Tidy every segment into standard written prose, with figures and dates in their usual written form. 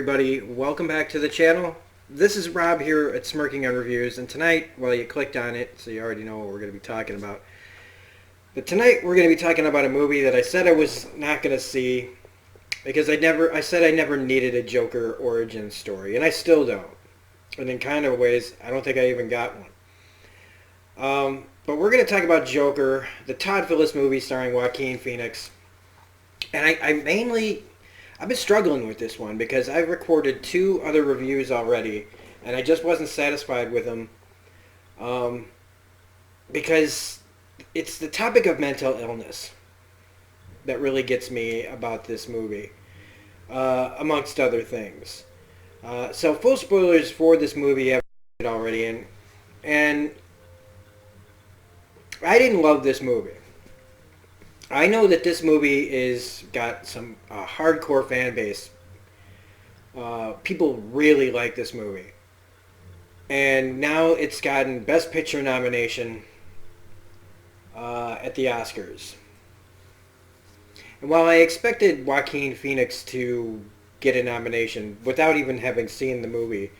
everybody, welcome back to the channel. This is Rob here at Smirking on Reviews, and tonight, well, you clicked on it, so you already know what we're going to be talking about. But tonight we're going to be talking about a movie that I said I was not going to see because I said I never needed a Joker origin story, and I still don't. And in kind of ways, I don't think I even got one. But we're going to talk about Joker, the Todd Phillips movie starring Joaquin Phoenix. And I've been struggling with this one because I've recorded 2 other reviews already, and I just wasn't satisfied with them because it's the topic of mental illness that really gets me about this movie, amongst other things. So full spoilers for this movie I've already, and I didn't love this movie. I know that this movie is got some hardcore fan base. People really like this movie. And now it's gotten Best Picture nomination at the Oscars. And while I expected Joaquin Phoenix to get a nomination without even having seen the movie,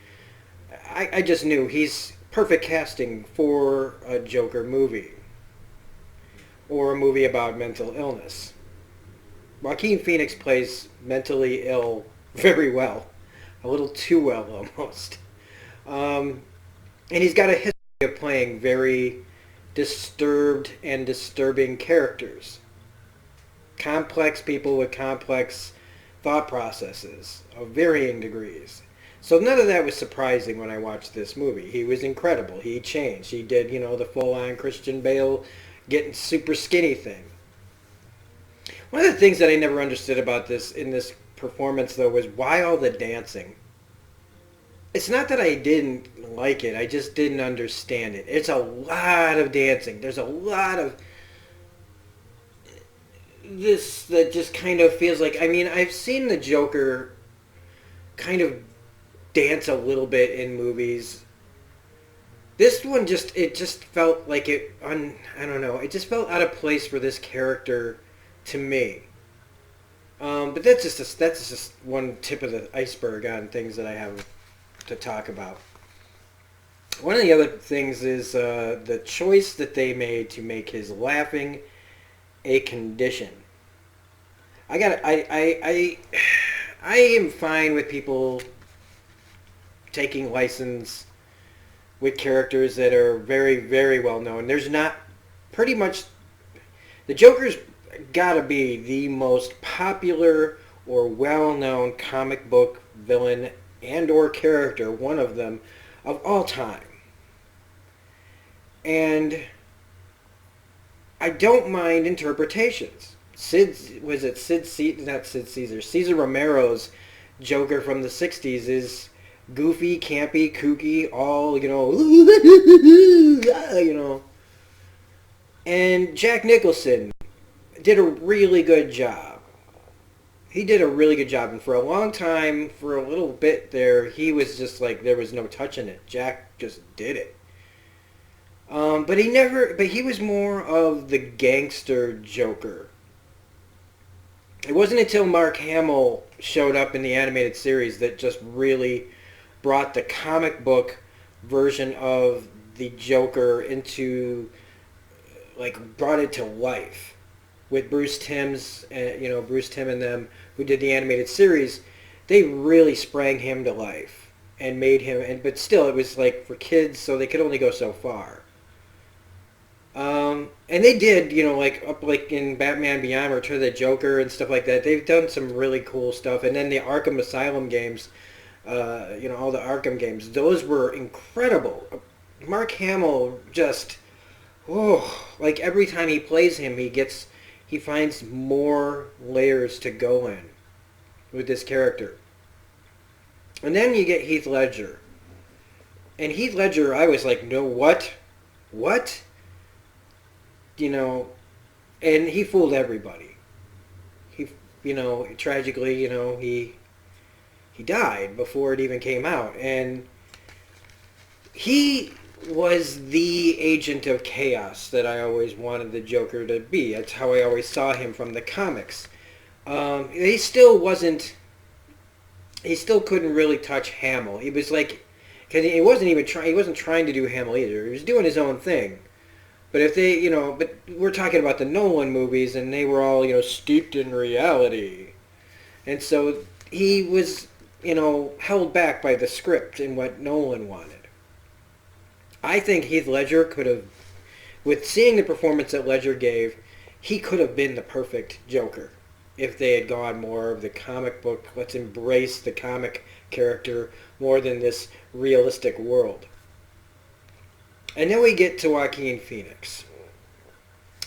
I just knew he's perfect casting for a Joker movie. Or a movie about mental illness. Joaquin Phoenix plays mentally ill very well. A little too well, almost. And he's got a history of playing very disturbed and disturbing characters. Complex people with complex thought processes of varying degrees. So none of that was surprising when I watched this movie. He was incredible. He changed. He did, the full-on Christian Bale getting super skinny thing. One of the things that I never understood about this performance, though, was why all the dancing. It's not that I didn't like it, I just didn't understand it. It's a lot of dancing. There's a lot of this that just kind of feels like, I've seen the Joker kind of dance a little bit in movies. This one just felt like I don't know, it just felt out of place for this character to me. But that's just one tip of the iceberg on things that I have to talk about. One of the other things is the choice that they made to make his laughing a condition. I am fine with people taking license with characters that are very, very well known. There's not pretty much... The Joker's gotta be the most popular or well-known comic book villain and or character, one of them, of all time. And I don't mind interpretations. Cesar Romero's Joker from the 60s is goofy, campy, kooky, all, And Jack Nicholson did a really good job. He did a really good job. And for a long time, for a little bit there, he was just like, there was no touching it. Jack just did it. But he was more of the gangster Joker. It wasn't until Mark Hamill showed up in the animated series that just really brought the comic book version of the Joker into, brought it to life. With Bruce Timm and them, who did the animated series, they really sprang him to life and made him, but still it was for kids, so they could only go so far. And they did, in Batman Beyond, Return of the Joker and stuff like that. They've done some really cool stuff. And then the Arkham Asylum games, all the Arkham games, those were incredible. Mark Hamill just, every time he plays him, he finds more layers to go in with this character. And then you get Heath Ledger. And Heath Ledger, I was like, no, what? What? And he fooled everybody. He, tragically, he died before it even came out. And he was the agent of chaos that I always wanted the Joker to be. That's how I always saw him from the comics. He still wasn't he still couldn't really touch Hamill. He was like, because he wasn't even trying. He wasn't trying to do Hamill either. He was doing his own thing. But if they, but we're talking about the Nolan movies, and they were all, steeped in reality, and so he was, held back by the script and what Nolan wanted. I think Heath Ledger could have, with seeing the performance that Ledger gave, he could have been the perfect Joker if they had gone more of the comic book, let's embrace the comic character more than this realistic world. And then we get to Joaquin Phoenix,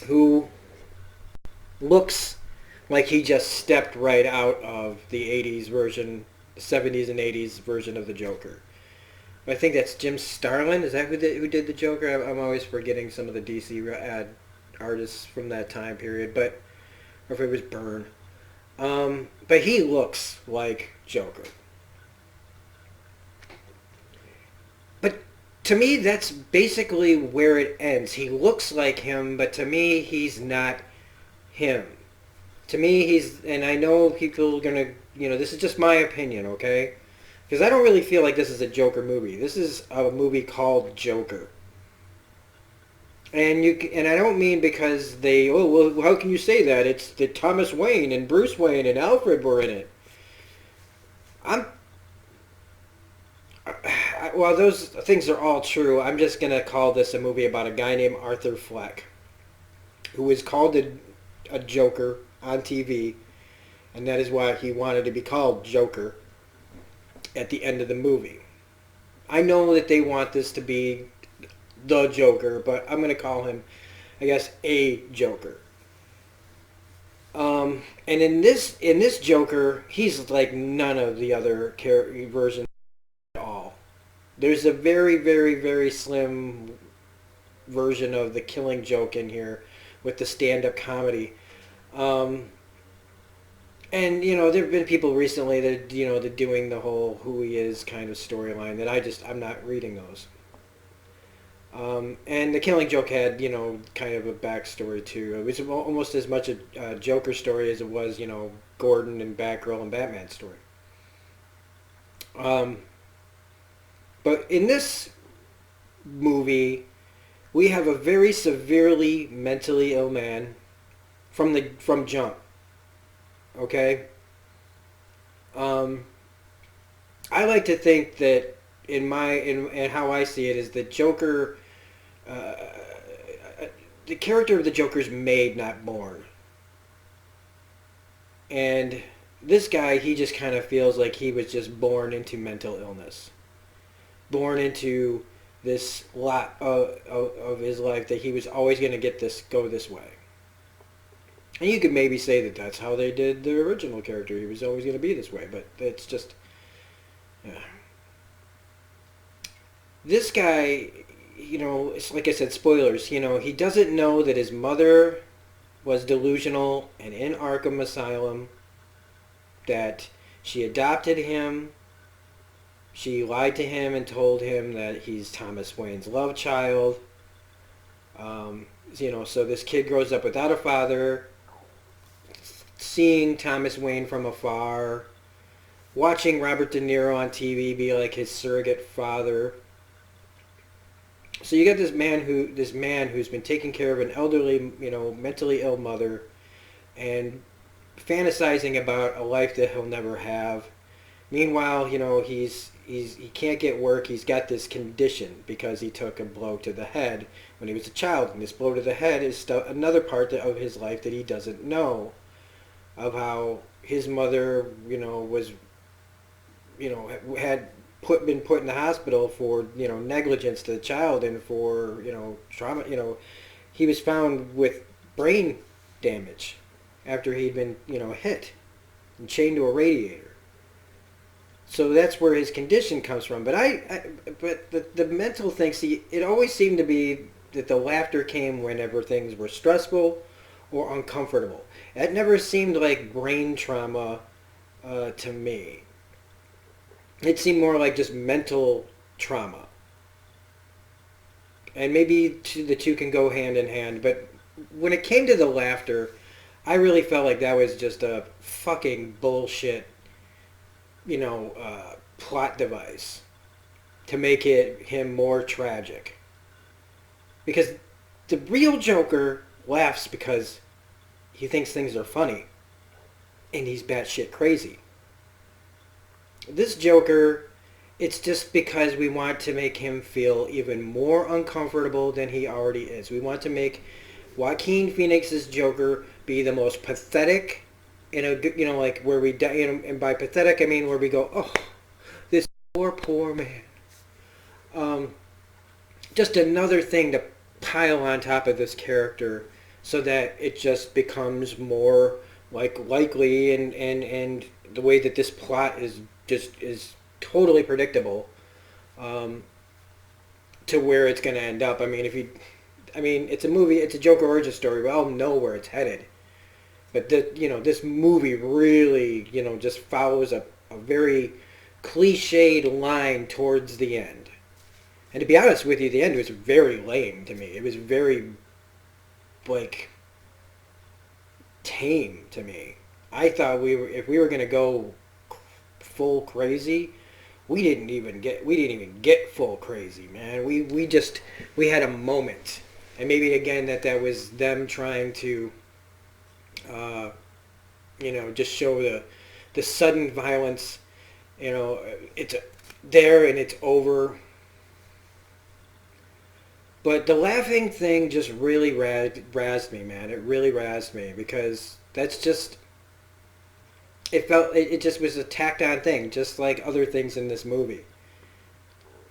who looks like he just stepped right out of the 80s version, 70s and 80s version of the Joker. I think that's Jim Starlin. Is that who did the Joker? I'm always forgetting some of the DC artists from that time period, or if it was Byrne. But he looks like Joker. But to me, that's basically where it ends. He looks like him, but to me, he's not him. To me, and I know people are going to, this is just my opinion, okay? Because I don't really feel like this is a Joker movie. This is a movie called Joker. And I don't mean because how can you say that? It's that Thomas Wayne and Bruce Wayne and Alfred were in it. Well, those things are all true. I'm just going to call this a movie about a guy named Arthur Fleck, who was called a Joker on TV, and that is why he wanted to be called Joker at the end of the movie. I know that they want this to be the Joker, but I'm going to call him, I guess, a Joker. And in this Joker, he's like none of the other versions at all. There's a very, very, very slim version of the Killing Joke in here with the stand-up comedy. And, there have been people recently that, that doing the whole who he is kind of storyline that I'm not reading those. And the Killing Joke had, kind of a backstory too. It was almost as much a Joker story as it was, Gordon and Batgirl and Batman story. But in this movie, we have a very severely mentally ill man from jump. Okay? I like to think that in how I see it is that Joker, the character of the Joker is made, not born. And this guy, he just kind of feels like he was just born into mental illness. Born into this lot of his life that he was always going to go this way. And you could maybe say that that's how they did the original character. He was always going to be this way, but it's just... Yeah. This guy, it's like I said, spoilers, he doesn't know that his mother was delusional and in Arkham Asylum, that she adopted him, she lied to him and told him that he's Thomas Wayne's love child. So this kid grows up without a father, seeing Thomas Wayne from afar, watching Robert De Niro on TV be like his surrogate father. So you got this man who's been taking care of an elderly, mentally ill mother, and fantasizing about a life that he'll never have. Meanwhile, he can't get work. He's got this condition because he took a blow to the head when he was a child, and this blow to the head is another part of his life that he doesn't know, of how his mother, was, had been put in the hospital for, negligence to the child and for, trauma. He was found with brain damage after he'd been, hit and chained to a radiator. So that's where his condition comes from. But the mental thing, it always seemed to be that the laughter came whenever things were stressful or uncomfortable. It never seemed like brain trauma to me. It seemed more like just mental trauma. And maybe the two can go hand in hand, but when it came to the laughter, I really felt like that was just a fucking bullshit plot device to make him more tragic. Because the real Joker laughs because he thinks things are funny, and he's batshit crazy. This Joker, it's just because we want to make him feel even more uncomfortable than he already is. We want to make Joaquin Phoenix's Joker be the most pathetic, like where we die. And by pathetic I mean where we go, oh, this poor man. Just another thing to pile on top of this character, so that it just becomes more likely, and the way that this plot is totally predictable, to where it's going to end up. It's a movie, it's a Joker origin story. We all know where it's headed, but this movie really just follows a very cliched line towards the end. And to be honest with you, the end was very lame to me. It was very tame to me. I thought if we were going to go full crazy, we didn't even get full crazy, man. We had a moment. And maybe again that was them trying to just show the sudden violence. It's there and it's over. But the laughing thing just really razzed me, man. It really razzed me, because that's just... It just was a tacked on thing, just like other things in this movie.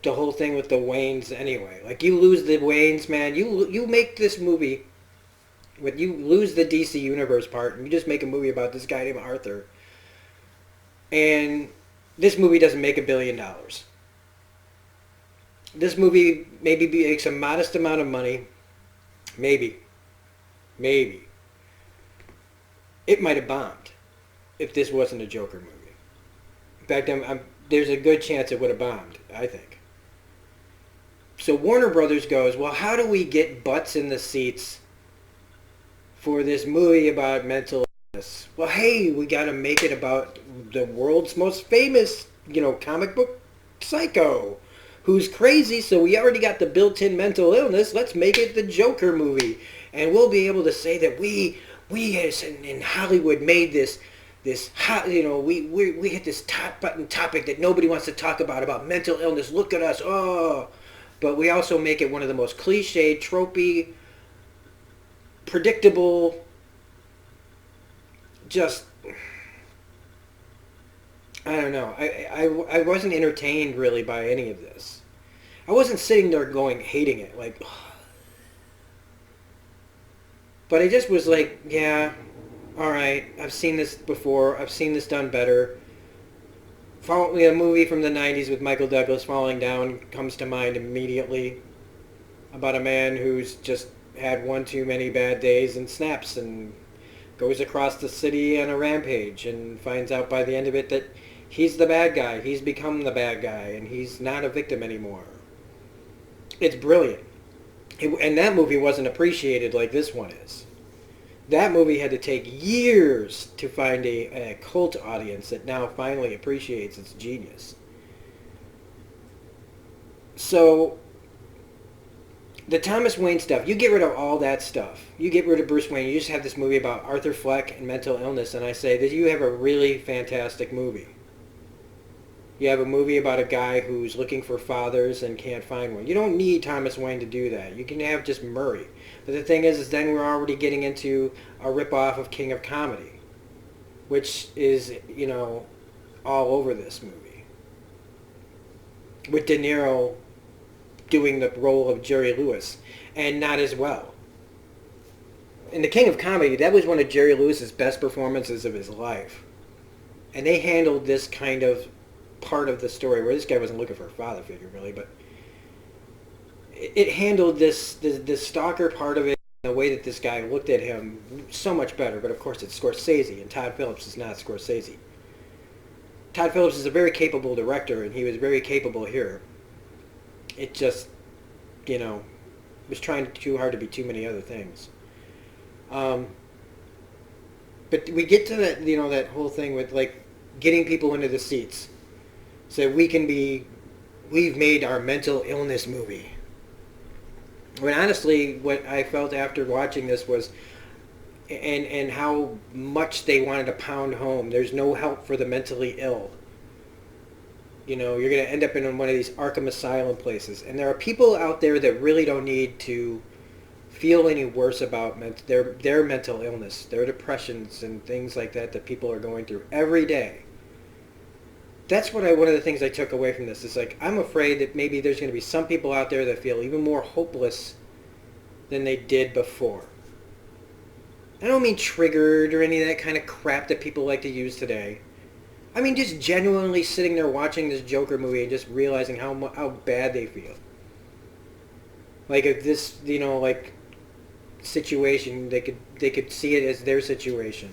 The whole thing with the Waynes anyway. Like, you lose the Waynes, man. You make this movie... You lose the DC Universe part, and you just make a movie about this guy named Arthur. And this movie doesn't make $1 billion. This movie maybe makes a modest amount of money. Maybe. It might have bombed if this wasn't a Joker movie. In fact, there's a good chance it would have bombed, I think. So Warner Brothers goes, well, how do we get butts in the seats for this movie about mental illness? Well, hey, we got to make it about the world's most famous, comic book psycho, who's crazy, so we already got the built-in mental illness. Let's make it the Joker movie. And we'll be able to say that we as in Hollywood made this hot, we hit this top button topic that nobody wants to talk about mental illness. Look at us, oh. But we also make it one of the most cliched, tropey, predictable, just... I don't know. I wasn't entertained really by any of this. I wasn't sitting there hating it, like... But I just was like, yeah, alright, I've seen this before, I've seen this done better. A movie from the 90s with Michael Douglas falling down comes to mind immediately, about a man who's just had one too many bad days and snaps and goes across the city on a rampage and finds out by the end of it that he's the bad guy. He's become the bad guy, and he's not a victim anymore. It's brilliant. And that movie wasn't appreciated like this one is. That movie had to take years to find a cult audience that now finally appreciates its genius. So, the Thomas Wayne stuff, you get rid of all that stuff. You get rid of Bruce Wayne. You just have this movie about Arthur Fleck and mental illness, and I say that you have a really fantastic movie. You have a movie about a guy who's looking for fathers and can't find one. You don't need Thomas Wayne to do that. You can have just Murray. But the thing is then we're already getting into a ripoff of King of Comedy, which is, all over this movie. With De Niro doing the role of Jerry Lewis, and not as well. In The King of Comedy, that was one of Jerry Lewis's best performances of his life. And they handled this kind of part of the story where this guy wasn't looking for a father figure really, but it handled this stalker part of it, the way that this guy looked at him, so much better. But of course it's Scorsese, and Todd Phillips is not Scorsese. Todd Phillips is a very capable director, and he was very capable here. It just, was trying too hard to be too many other things. But we get to that, that whole thing with getting people into the seats so we can be, we've made our mental illness movie. When honestly, what I felt after watching this was, and how much they wanted to pound home, there's no help for the mentally ill. You know, you're going to end up in one of these Arkham Asylum places. And there are people out there that really don't need to feel any worse about their mental illness, their depressions and things like that that people are going through every day. That's one of the things I took away from this. Is like, I'm afraid that maybe there's going to be some people out there that feel even more hopeless than they did before. I don't mean triggered or any of that kind of crap that people like to use today. I mean just genuinely sitting there watching this Joker movie and just realizing how bad they feel. Like if this, you know, like situation, they could see it as their situation.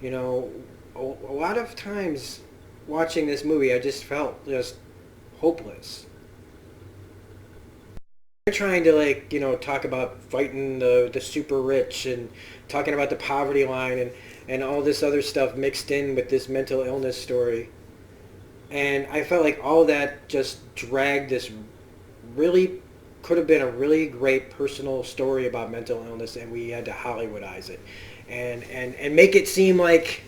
You know, a lot of times watching this movie, I just felt just hopeless. They're trying to, like, you know, talk about fighting the super rich and talking about the poverty line and all this other stuff mixed in with this mental illness story. And I felt like all that just dragged this really, could have been a really great personal story about mental illness, and we had to Hollywoodize it and make it seem like,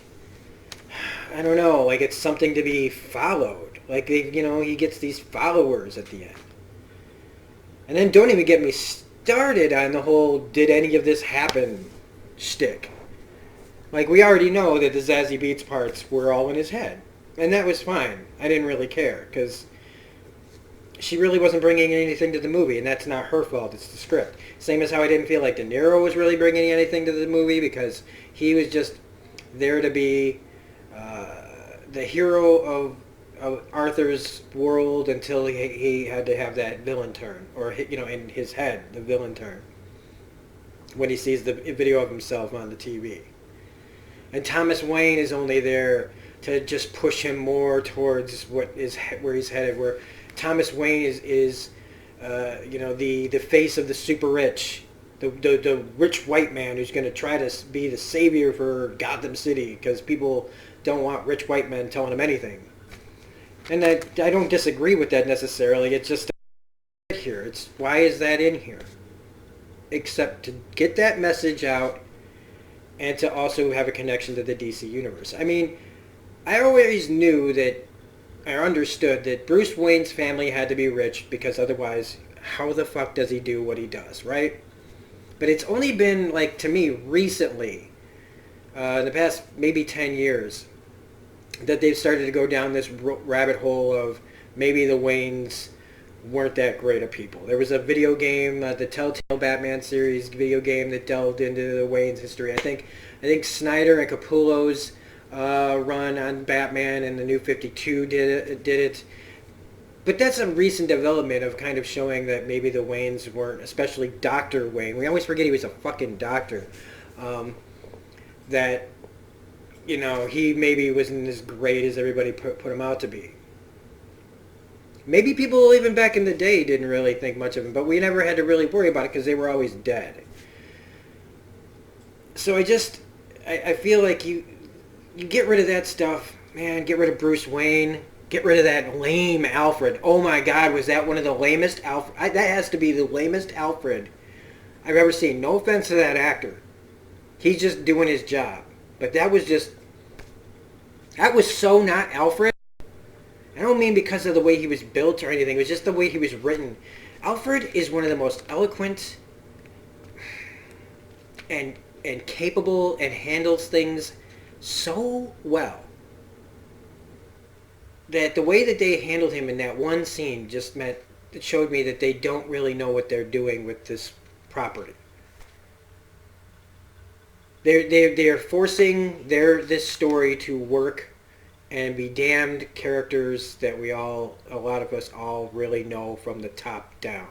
I don't know, like it's something to be followed. Like, you know, he gets these followers at the end. And then don't even get me started on the whole did any of this happen shtick. Like, we already know that the Zazie Beetz parts were all in his head. And that was fine. I didn't really care, because she really wasn't bringing anything to the movie, and that's not her fault, it's the script. Same as how I didn't feel like De Niro was really bringing anything to the movie, because he was just there to be the hero of Arthur's world until he had to have that villain turn, or, you know, in his head, the villain turn, when he sees the video of himself on the TV. And Thomas Wayne is only there to just push him more towards where he's headed, where Thomas Wayne is you know, the face of the super rich, the rich white man who's going to try to be the savior for Gotham City, because people don't want rich white men telling them anything. And I don't disagree with that necessarily. It's just here. It's why is that in here? Except to get that message out and to also have a connection to the DC universe. I mean, I always knew that, I understood that Bruce Wayne's family had to be rich, because otherwise, how the fuck does he do what he does, right? But it's only been, like, to me, recently, in the past maybe 10 years, that they've started to go down this rabbit hole of maybe the Waynes weren't that great of people. There was a video game, the Telltale Batman series video game, that delved into the Waynes' history. I think Snyder and Capullo's run on Batman and the New 52 did it. But that's a recent development of kind of showing that maybe the Waynes weren't, especially Dr. Wayne. We always forget he was a fucking doctor. That, you know, he maybe wasn't as great as everybody put him out to be. Maybe people even back in the day didn't really think much of him, but we never had to really worry about it because they were always dead. So I feel like you get rid of that stuff, man. Get rid of Bruce Wayne. Get rid of that lame Alfred. Oh my God, was that one of the lamest Alfred? That has to be the lamest Alfred I've ever seen. No offense to that actor. He's just doing his job. But that was so not Alfred. I don't mean because of the way he was built or anything. It was just the way he was written. Alfred is one of the most eloquent and capable, and handles things so well, that the way that they handled him in that one scene just it showed me that they don't really know what they're doing with this property. They're forcing this story to work and be damned characters that a lot of us all really know from the top down.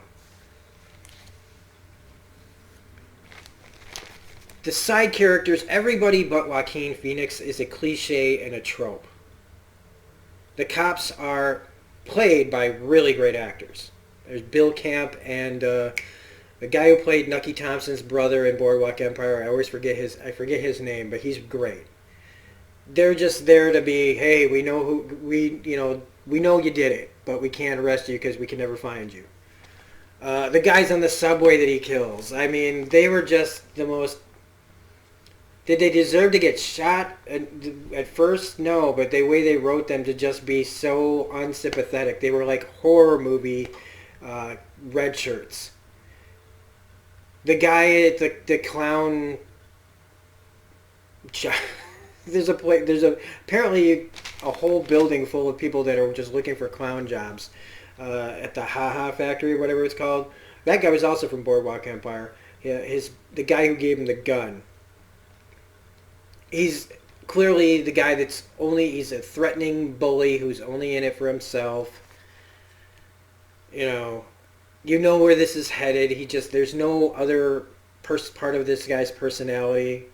The side characters, everybody but Joaquin Phoenix, is a cliche and a trope. The cops are played by really great actors. There's Bill Camp and the guy who played Nucky Thompson's brother in Boardwalk Empire. I forget his name, but he's great. They're just there to be, hey, we know who we know you did it, but we can't arrest you because we can never find you. The guys on the subway that he kills, I mean, they were just the most. Did they deserve to get shot at first? No, but the way they wrote them to just be so unsympathetic, they were like horror movie red shirts. The guy at the clown. There's apparently a whole building full of people that are just looking for clown jobs at the Ha Ha Factory, whatever it's called. That guy was also from Boardwalk Empire. Yeah, the guy who gave him the gun. He's clearly the guy he's a threatening bully who's only in it for himself. You know where this is headed. There's no other part of this guy's personality.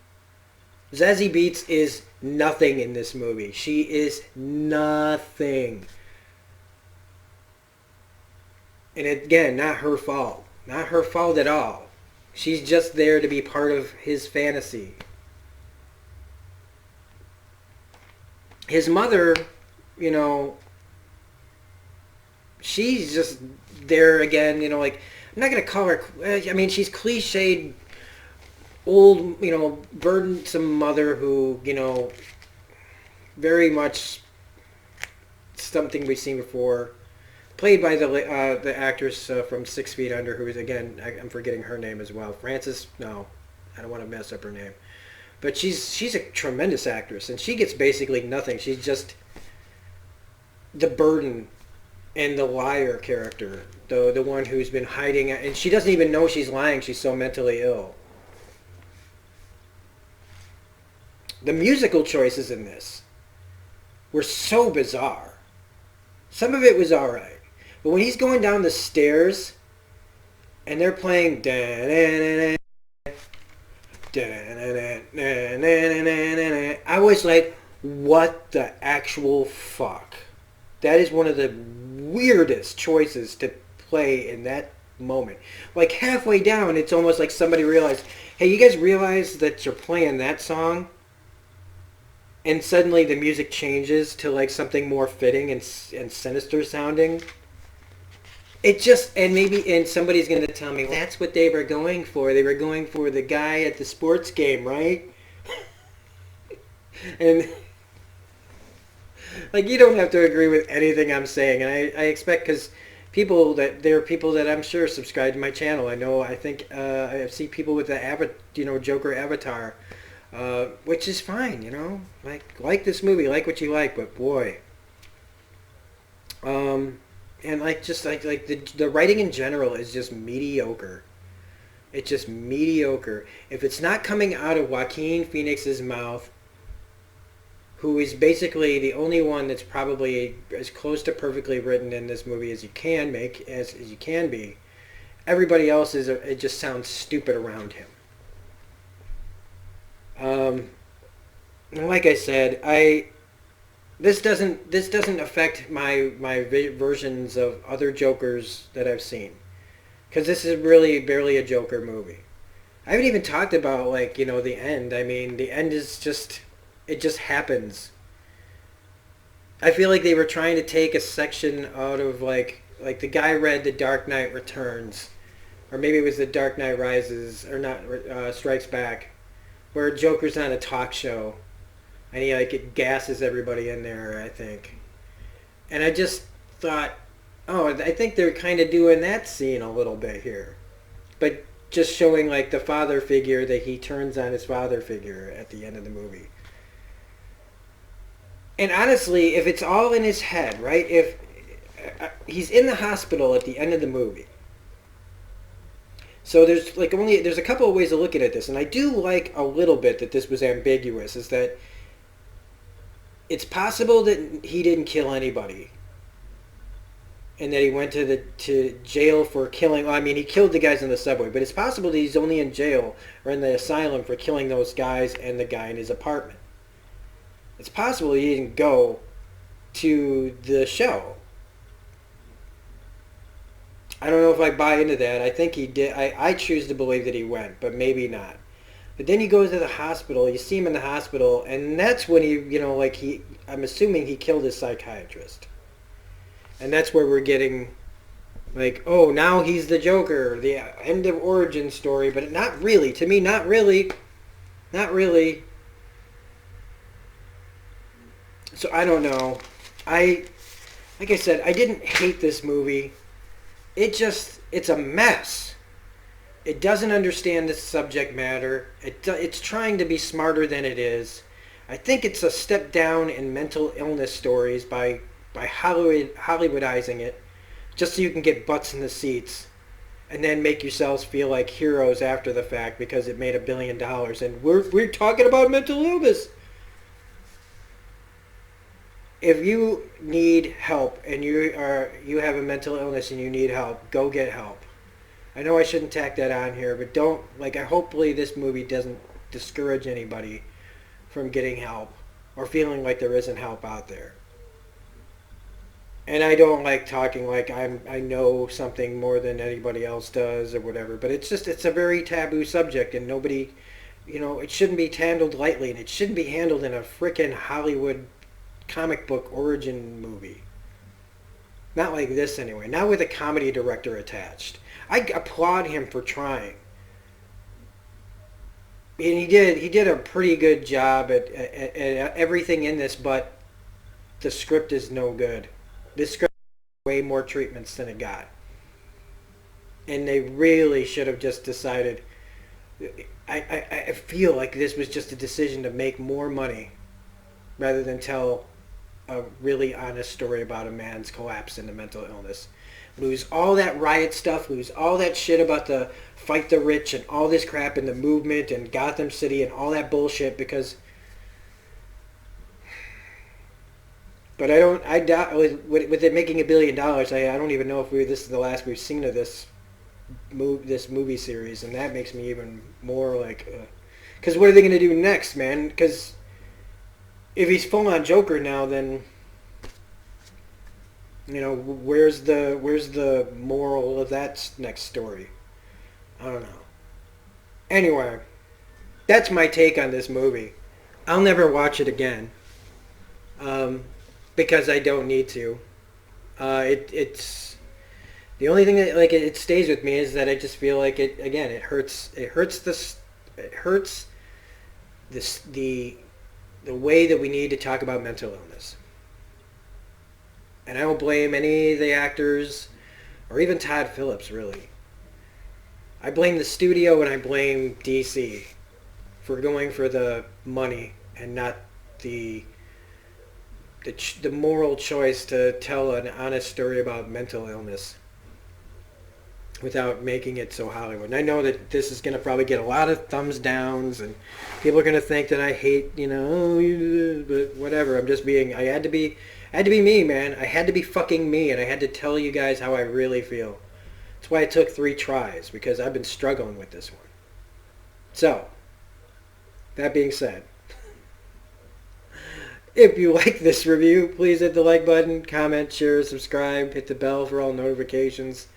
Zazie Beetz is nothing in this movie. She is nothing. And again, not her fault. Not her fault at all. She's just there to be part of his fantasy. His mother, she's just there again, like, I'm not going to call her, I mean, she's cliched old, burdensome mother who, very much something we've seen before. Played by the actress from 6 Feet Under, who is, again, I'm forgetting her name as well. Frances, no, I don't want to mess up her name. But she's a tremendous actress, and she gets basically nothing. She's just the burden and the liar character, the one who's been hiding, and she doesn't even know she's lying. She's so mentally ill. The musical choices in this were so bizarre. Some of it was all right, but when he's going down the stairs and they're playing I was like, what the actual fuck? That is one of the weirdest choices to play in that moment. Like halfway down, it's almost like somebody realized, hey, you guys realize that you're playing that song? And suddenly the music changes to like something more fitting and sinister sounding. And somebody's going to tell me, well, that's what they were going for. They were going for the guy at the sports game, right? And like, you don't have to agree with anything I'm saying. And I expect, because there are people that I'm sure subscribe to my channel. I think I see people with the Joker avatar, which is fine, like this movie, like what you like, but boy. And the writing in general is just mediocre. It's just mediocre. If it's not coming out of Joaquin Phoenix's mouth, who is basically the only one that's probably as close to perfectly written in this movie as you can make, as you can be, everybody else it just sounds stupid around him. And like I said, This doesn't affect my versions of other Jokers that I've seen, because this is really barely a Joker movie. I haven't even talked about the end. I mean, the end is it just happens. I feel like they were trying to take a section out of like the guy read The Dark Knight Returns, or maybe it was The Dark Knight Rises, or not Strikes Back, where Joker's on a talk show. And he it gasses everybody in there, I think. And I just thought, I think they're kind of doing that scene a little bit here. But just showing the father figure, that he turns on his father figure at the end of the movie. And honestly, if it's all in his head, right? If he's in the hospital at the end of the movie. So there's a couple of ways of looking at this. And I do like a little bit that this was ambiguous, is that it's possible that he didn't kill anybody, and that he went to jail for killing. Well, I mean, he killed the guys in the subway, but it's possible that he's only in jail or in the asylum for killing those guys and the guy in his apartment. It's possible he didn't go to the show. I don't know if I buy into that. I think he did. I choose to believe that he went, but maybe not. But then you go to the hospital, you see him in the hospital, and that's when I'm assuming he killed his psychiatrist. And that's where we're getting, like, oh, now he's the Joker, the end of origin story, but not really. To me, not really. Not really. So I don't know. Like I said, I didn't hate this movie. It's a mess. It doesn't understand the subject matter. It's trying to be smarter than it is. I think it's a step down in mental illness stories by Hollywoodizing it, just so you can get butts in the seats, and then make yourselves feel like heroes after the fact because it made $1 billion, and we're talking about mental illness. If you need help and you have a mental illness and you need help, go get help. I know I shouldn't tack that on here, but hopefully this movie doesn't discourage anybody from getting help or feeling like there isn't help out there. And I don't like talking like I know something more than anybody else does or whatever, but it's a very taboo subject, and nobody, it shouldn't be handled lightly, and it shouldn't be handled in a frickin' Hollywood comic book origin movie. Not like this anyway. Not with a comedy director attached. I applaud him for trying. And he did a pretty good job at everything in this, but the script is no good. This script has way more treatments than it got. And they really should have just decided. I feel like this was just a decision to make more money rather than tell a really honest story about a man's collapse into mental illness. Lose all that riot stuff, lose all that shit about the fight the rich and all this crap in the movement and Gotham City and all that bullshit, because... But I doubt, with it making $1 billion, I don't even know if this is the last we've seen of this movie series, and that makes me even more like... Because what are they going to do next, man? Because if he's full-on Joker now, then... where's the moral of that next story? I don't know. Anyway, that's my take on this movie. I'll never watch it again. Because I don't need to. It's the only thing that it stays with me is that I just feel like it hurts the way that we need to talk about mental illness. And I don't blame any of the actors or even Todd Phillips, really. I blame the studio and I blame DC for going for the money and not the moral choice to tell an honest story about mental illness without making it so Hollywood. And I know that this is going to probably get a lot of thumbs downs, and people are going to think that I hate, but whatever. I had to be me, man. I had to be fucking me, and I had to tell you guys how I really feel. That's why it took 3 tries, because I've been struggling with this one. So, that being said, if you like this review, please hit the like button, comment, share, subscribe, hit the bell for all notifications.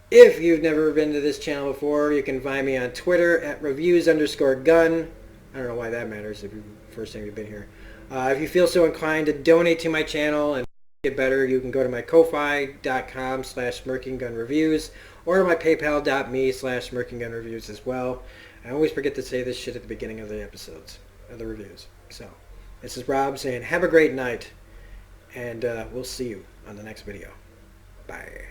If you've never been to this channel before, you can find me on Twitter at reviews_gun. I don't know why that matters if you're the first time you've been here. If you feel so inclined to donate to my channel and get better, you can go to my ko-fi.com/smirkinggunreviews or my paypal.me/smirkinggunreviews as well. I always forget to say this shit at the beginning of the episodes, of the reviews. So, this is Rob saying have a great night, and we'll see you on the next video. Bye.